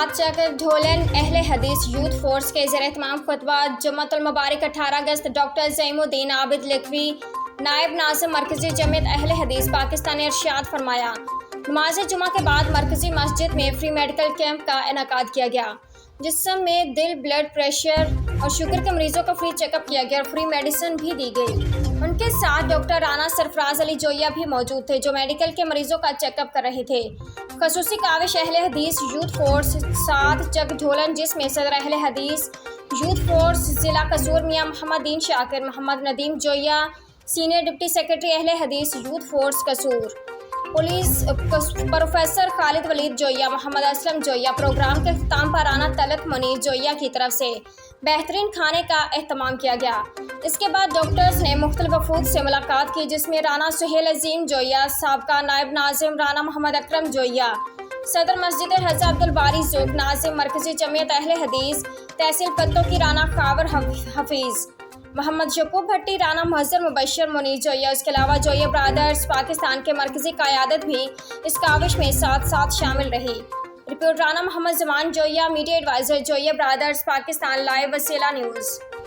सात चक ढोलन अहले Hadees youth force के ज़ेर एहतमाम खुतबा जुम्मतुल मुबारक 18 अगस्त डॉक्टर ज़ईमुद्दीन आबिद लिखवी नायब नाज़िम मरकज़ी जमीयत अहले हदीस पाकिस्तान ने इरशाद फरमाया, नमाज जुमा के बाद मरकज़ी मस्जिद में फ्री मेडिकल कैंप का इनेकाद किया गया, जिसमें दिल, ब्लड प्रेशर और शुगर के मरीजों का फ्री चेकअप किया गया और फ्री मेडिसिन भी दी गई। उनके साथ डॉक्टर राना सरफराज अली जोया भी मौजूद थे, जो मेडिकल के मरीजों का चेकअप कर रहे थे। खसूसी काविश अहले हदीस यूथ फोर्स सात चक ढोलन, जिसमें सदर अहले हदीस यूथ फोर्स ज़िला कसूर Mian Mohammad Din Shakir, Mohammad Nadeem Joya, senior deputy secretary Ahle Hadees youth force Kasur, police professor Khalid Waleed Joya, Mohammad Aslam Joya. Programme के अख्ताम पर राना तलत मुनीर जोया की तरफ से बेहतरीन खाने का एहतमाम किया गया। इसके बाद डॉक्टर्स ने मुख्तलिफ वफूद से मुलाकात की, जिसमें राना सुहेल अजीम जोया, साबका नायब नाजिम राना मोहम्मद अकरम जोया, सदर मस्जिद हज़रत अब्दुल बारी ज़ोक नाजिम मरकज़ी जमीयत अहले हदीस तहसील पत्तों की राना खावर हफीज़, मोहम्मद शकूब भट्टी, राना मुहज्जर मुबशर मुनीर जोया। इसके अलावा जोया ब्रादर्स पाकिस्तान के मरकज़ी क़यादत भी इस काविश में साथ साथ शामिल रही। Report Rana Mohammad Zaman Joya, media advisor Joya brothers Pakistan, live Waseela news.